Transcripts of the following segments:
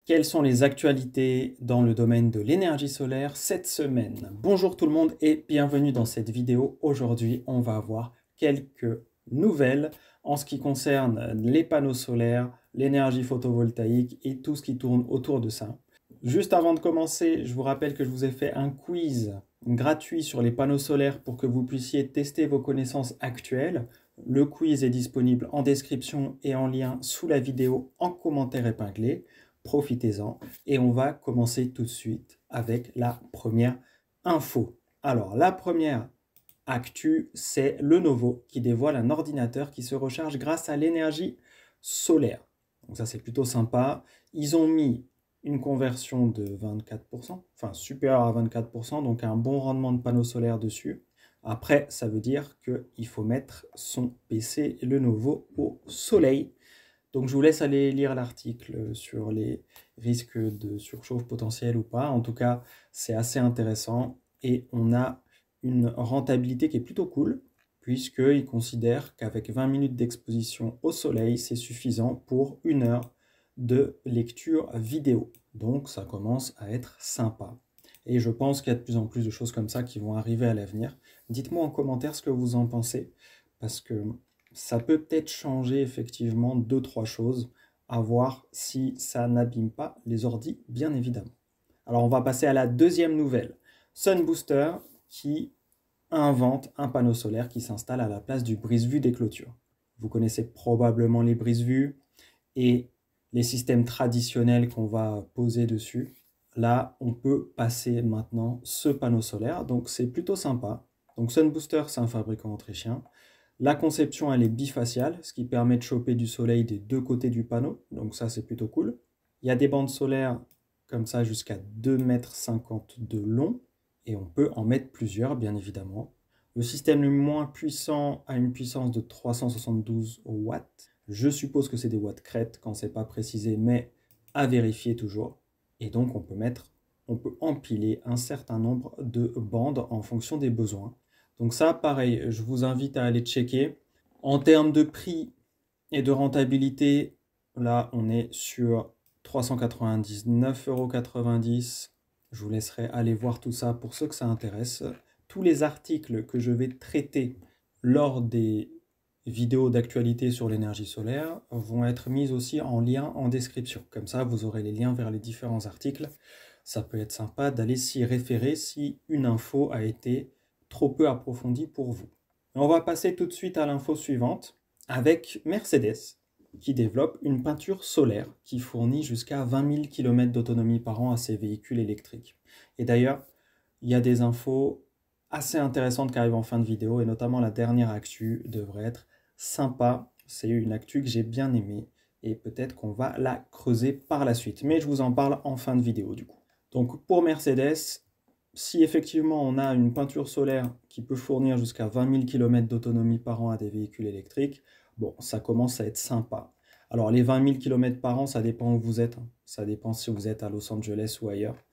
Quelles sont les actualités dans le domaine de l'énergie solaire cette semaine? Bonjour tout le monde et bienvenue dans cette vidéo. Aujourd'hui, on va voir quelques nouvelles en ce qui concerne les panneaux solaires, l'énergie photovoltaïque et tout ce qui tourne autour de ça. Juste avant de commencer, je vous rappelle que je vous ai fait un quiz gratuit sur les panneaux solaires pour que vous puissiez tester vos connaissances actuelles. Le quiz est disponible en description et en lien sous la vidéo en commentaire épinglé. Profitez-en et on va commencer tout de suite avec la première info. Alors, la première actu, c'est Lenovo qui dévoile un ordinateur qui se recharge grâce à l'énergie solaire. Donc ça, c'est plutôt sympa. Ils ont mis une conversion de 24%, enfin supérieure à 24%, donc un bon rendement de panneaux solaires dessus. Après, ça veut dire qu'il faut mettre son PC Lenovo au soleil. Donc je vous laisse aller lire l'article sur les risques de surchauffe potentielle ou pas. En tout cas, c'est assez intéressant et on a une rentabilité qui est plutôt cool puisqu'ils considèrent qu'avec 20 minutes d'exposition au soleil, c'est suffisant pour 1 heure de lecture vidéo. Donc ça commence à être sympa. Et je pense qu'il y a de plus en plus de choses comme ça qui vont arriver à l'avenir. Dites-moi en commentaire ce que vous en pensez parce que ça peut peut-être changer effectivement 2-3 choses, à voir si ça n'abîme pas les ordis, bien évidemment. Alors on va passer à la deuxième nouvelle. Sunbooster qui invente un panneau solaire qui s'installe à la place du brise-vue des clôtures. Vous connaissez probablement les brise-vues et les systèmes traditionnels qu'on va poser dessus. Là, on peut passer maintenant ce panneau solaire, donc c'est plutôt sympa. Donc Sunbooster, c'est un fabricant autrichien. La conception, elle est bifaciale, ce qui permet de choper du soleil des deux côtés du panneau. Donc ça, c'est plutôt cool. Il y a des bandes solaires comme ça jusqu'à 2,50 m de long. Et on peut en mettre plusieurs, bien évidemment. Le système le moins puissant a une puissance de 372 watts. Je suppose que c'est des watts crête quand c'est pas précisé, mais à vérifier toujours. Et donc on peut empiler un certain nombre de bandes en fonction des besoins. Donc ça, pareil, je vous invite à aller checker. En termes de prix et de rentabilité, là, on est sur 399,90 €. Je vous laisserai aller voir tout ça pour ceux que ça intéresse. Tous les articles que je vais traiter lors des vidéos d'actualité sur l'énergie solaire vont être mis aussi en lien en description. Comme ça, vous aurez les liens vers les différents articles. Ça peut être sympa d'aller s'y référer si une info a été trop peu approfondie pour vous. On va passer tout de suite à l'info suivante avec Mercedes qui développe une peinture solaire qui fournit jusqu'à 20 000 km d'autonomie par an à ses véhicules électriques. Et d'ailleurs, il y a des infos assez intéressantes qui arrivent en fin de vidéo et notamment la dernière actu devrait être sympa. C'est une actu que j'ai bien aimée et peut-être qu'on va la creuser par la suite. Mais je vous en parle en fin de vidéo du coup. Donc pour Mercedes, si effectivement on a une peinture solaire qui peut fournir jusqu'à 20 000 km d'autonomie par an à des véhicules électriques, bon, ça commence à être sympa. Alors les 20 000 km par an, ça dépend où vous êtes. Ça dépend si vous êtes à Los Angeles ou ailleurs.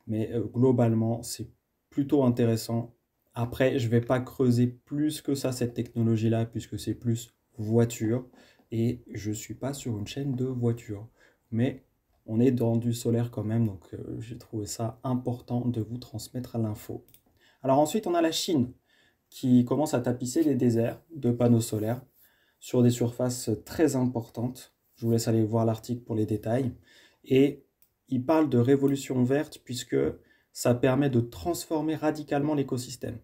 Mais globalement, c'est plutôt intéressant. Après, je ne vais pas creuser plus que ça cette technologie-là, puisque c'est plus voiture. Et je ne suis pas sur une chaîne de voiture. Mais on est dans du solaire quand même, donc j'ai trouvé ça important de vous transmettre l'info. Alors ensuite, on a la Chine qui commence à tapisser les déserts de panneaux solaires sur des surfaces très importantes. Je vous laisse aller voir l'article pour les détails. Et il parle de révolution verte puisque ça permet de transformer radicalement l'écosystème.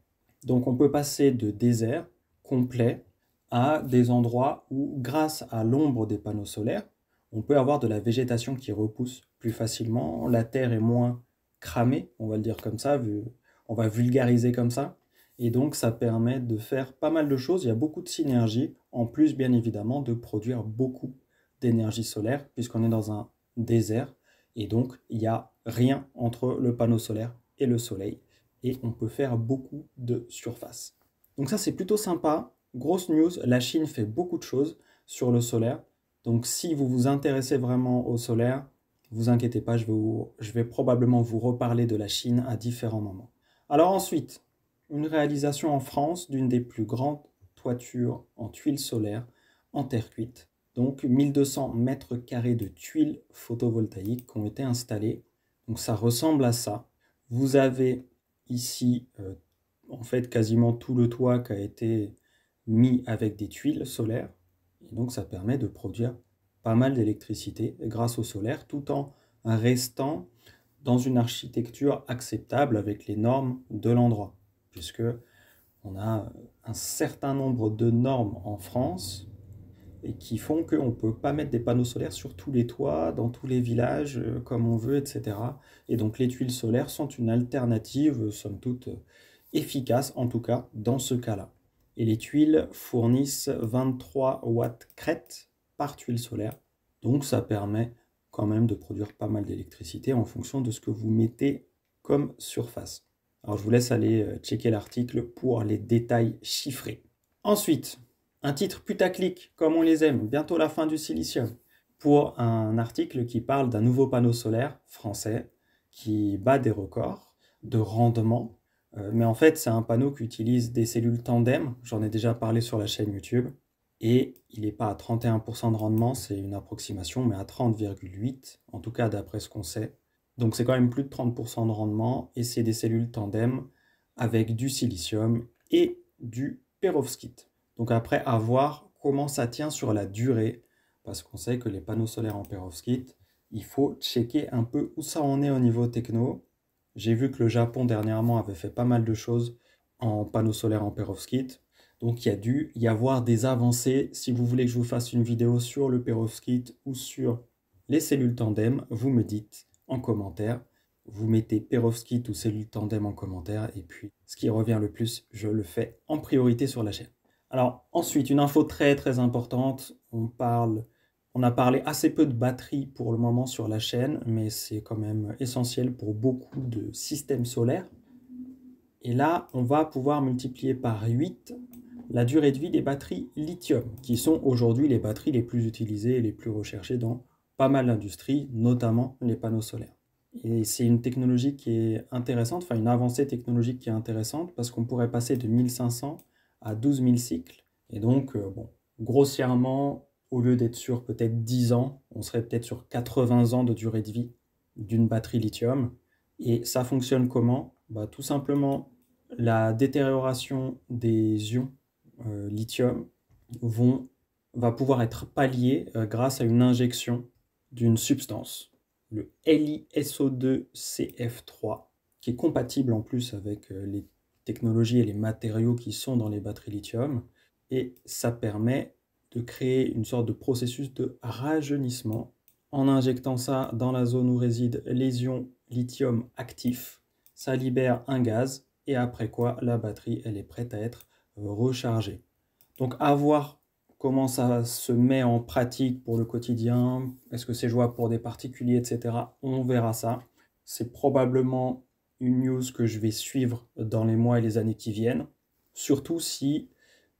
Donc on peut passer de déserts complets à des endroits où, grâce à l'ombre des panneaux solaires, on peut avoir de la végétation qui repousse plus facilement. La terre est moins cramée, on va le dire comme ça, on va vulgariser comme ça. Et donc ça permet de faire pas mal de choses, il y a beaucoup de synergie, en plus bien évidemment de produire beaucoup d'énergie solaire, puisqu'on est dans un désert, et donc il n'y a rien entre le panneau solaire et le soleil, et on peut faire beaucoup de surface. Donc ça c'est plutôt sympa. Grosse news, la Chine fait beaucoup de choses sur le solaire, donc si vous vous intéressez vraiment au solaire, vous inquiétez pas, je vais probablement vous reparler de la Chine à différents moments. Alors ensuite, une réalisation en France d'une des plus grandes toitures en tuiles solaires en terre cuite. Donc 1200 mètres carrés de tuiles photovoltaïques qui ont été installées. Donc ça ressemble à ça. Vous avez ici en fait quasiment tout le toit qui a été mis avec des tuiles solaires. Et donc ça permet de produire pas mal d'électricité grâce au solaire tout en restant dans une architecture acceptable avec les normes de l'endroit. Puisque on a un certain nombre de normes en France et qui font qu'on ne peut pas mettre des panneaux solaires sur tous les toits, dans tous les villages, comme on veut, etc. Et donc les tuiles solaires sont une alternative, somme toute, efficace, en tout cas dans ce cas-là. Et les tuiles fournissent 23 watts crête par tuile solaire, donc ça permet quand même de produire pas mal d'électricité en fonction de ce que vous mettez comme surface. Alors je vous laisse aller checker l'article pour les détails chiffrés. Ensuite, un titre putaclic, comme on les aime, bientôt la fin du silicium, pour un article qui parle d'un nouveau panneau solaire français qui bat des records de rendement. Mais en fait, c'est un panneau qui utilise des cellules tandem, j'en ai déjà parlé sur la chaîne YouTube, et il n'est pas à 31% de rendement, c'est une approximation, mais à 30,8%, en tout cas d'après ce qu'on sait. Donc c'est quand même plus de 30% de rendement, et c'est des cellules tandem avec du silicium et du perovskite. Donc après, à voir comment ça tient sur la durée, parce qu'on sait que les panneaux solaires en perovskite, il faut checker un peu où ça en est au niveau techno. J'ai vu que le Japon dernièrement avait fait pas mal de choses en panneaux solaires en perovskite. Donc il y a dû y avoir des avancées. Si vous voulez que je vous fasse une vidéo sur le perovskite ou sur les cellules tandem, vous me dites en commentaire. Vous mettez perovskite ou cellules tandem en commentaire. Et puis ce qui revient le plus, je le fais en priorité sur la chaîne. Alors ensuite, une info très importante, on a parlé assez peu de batterie pour le moment sur la chaîne, mais c'est quand même essentiel pour beaucoup de systèmes solaires. Et là, on va pouvoir multiplier par 8 la durée de vie des batteries lithium, qui sont aujourd'hui les batteries les plus utilisées et les plus recherchées dans pas mal d'industries, notamment les panneaux solaires. Et c'est une technologie qui est intéressante, enfin une avancée technologique qui est intéressante, parce qu'on pourrait passer de 1500 à 12 000 cycles. Et donc, bon, grossièrement, au lieu d'être sur peut-être 10 ans, on serait peut-être sur 80 ans de durée de vie d'une batterie lithium. Et ça fonctionne comment? Tout simplement, la détérioration des ions lithium va pouvoir être palliée grâce à une injection d'une substance, le LiSO2CF3, qui est compatible en plus avec les technologies et les matériaux qui sont dans les batteries lithium, et ça permet de créer une sorte de processus de rajeunissement en injectant ça dans la zone où résident les ions lithium actifs. Ça libère un gaz et après quoi la batterie elle est prête à être rechargée. Donc à voir comment ça se met en pratique pour le quotidien, est-ce que c'est jouable pour des particuliers, etc. On verra ça. C'est probablement une news que je vais suivre dans les mois et les années qui viennent, surtout si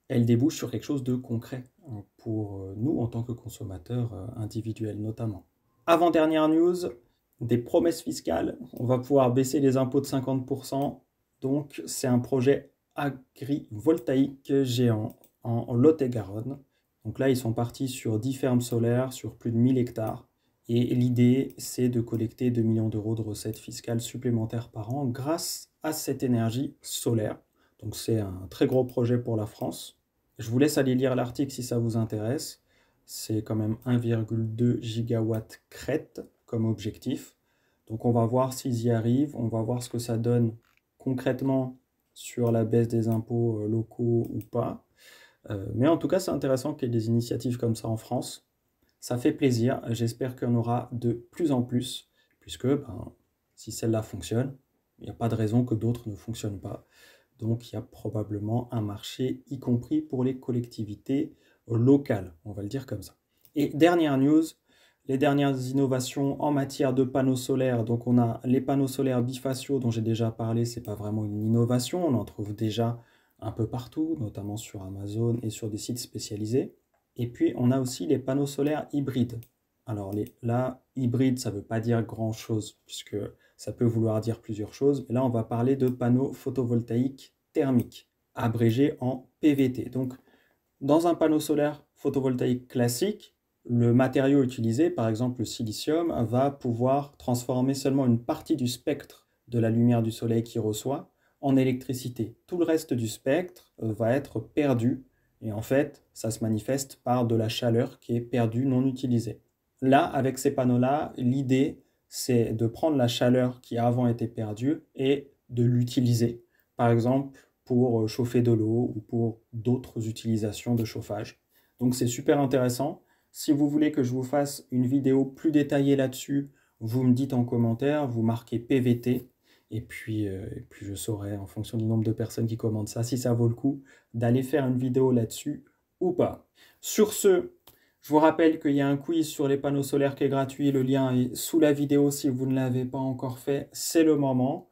elle débouche sur quelque chose de concret pour nous en tant que consommateurs individuels notamment. Avant-dernière news, des promesses fiscales. On va pouvoir baisser les impôts de 50%. Donc c'est un projet agrivoltaïque géant en Lot-et-Garonne. Donc là, ils sont partis sur 10 fermes solaires sur plus de 1000 hectares. Et l'idée, c'est de collecter 2 millions d'euros de recettes fiscales supplémentaires par an grâce à cette énergie solaire. Donc c'est un très gros projet pour la France. Je vous laisse aller lire l'article si ça vous intéresse. C'est quand même 1,2 gigawatt crête comme objectif. Donc on va voir s'ils y arrivent, on va voir ce que ça donne concrètement sur la baisse des impôts locaux ou pas. Mais en tout cas, c'est intéressant qu'il y ait des initiatives comme ça en France. Ça fait plaisir, j'espère qu'il y en aura de plus en plus, puisque si celle-là fonctionne, il n'y a pas de raison que d'autres ne fonctionnent pas. Donc il y a probablement un marché, y compris pour les collectivités locales, on va le dire comme ça. Et dernière news, les dernières innovations en matière de panneaux solaires. Donc on a les panneaux solaires bifaciaux dont j'ai déjà parlé, c'est pas vraiment une innovation, on en trouve déjà un peu partout, notamment sur Amazon et sur des sites spécialisés. Et puis on a aussi les panneaux solaires hybrides. Alors là, hybride, ça ne veut pas dire grand-chose, puisque ça peut vouloir dire plusieurs choses. Mais là, on va parler de panneaux photovoltaïques thermiques, abrégés en PVT. Donc, dans un panneau solaire photovoltaïque classique, le matériau utilisé, par exemple le silicium, va pouvoir transformer seulement une partie du spectre de la lumière du soleil qu'il reçoit en électricité. Tout le reste du spectre va être perdu et en fait, ça se manifeste par de la chaleur qui est perdue, non utilisée. Là, avec ces panneaux-là, l'idée, c'est de prendre la chaleur qui a avant été perdue et de l'utiliser, par exemple pour chauffer de l'eau ou pour d'autres utilisations de chauffage. Donc c'est super intéressant. Si vous voulez que je vous fasse une vidéo plus détaillée là-dessus, vous me dites en commentaire, vous marquez PVT, et puis je saurai, en fonction du nombre de personnes qui commentent ça, si ça vaut le coup d'aller faire une vidéo là-dessus ou pas. Sur ce, je vous rappelle qu'il y a un quiz sur les panneaux solaires qui est gratuit, le lien est sous la vidéo si vous ne l'avez pas encore fait, c'est le moment.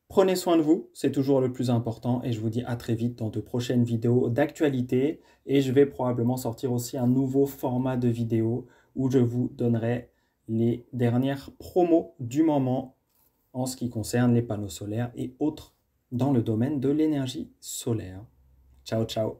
Prenez soin de vous, c'est toujours le plus important et je vous dis à très vite dans de prochaines vidéos d'actualité et je vais probablement sortir aussi un nouveau format de vidéo où je vous donnerai les dernières promos du moment en ce qui concerne les panneaux solaires et autres dans le domaine de l'énergie solaire. Ciao, ciao!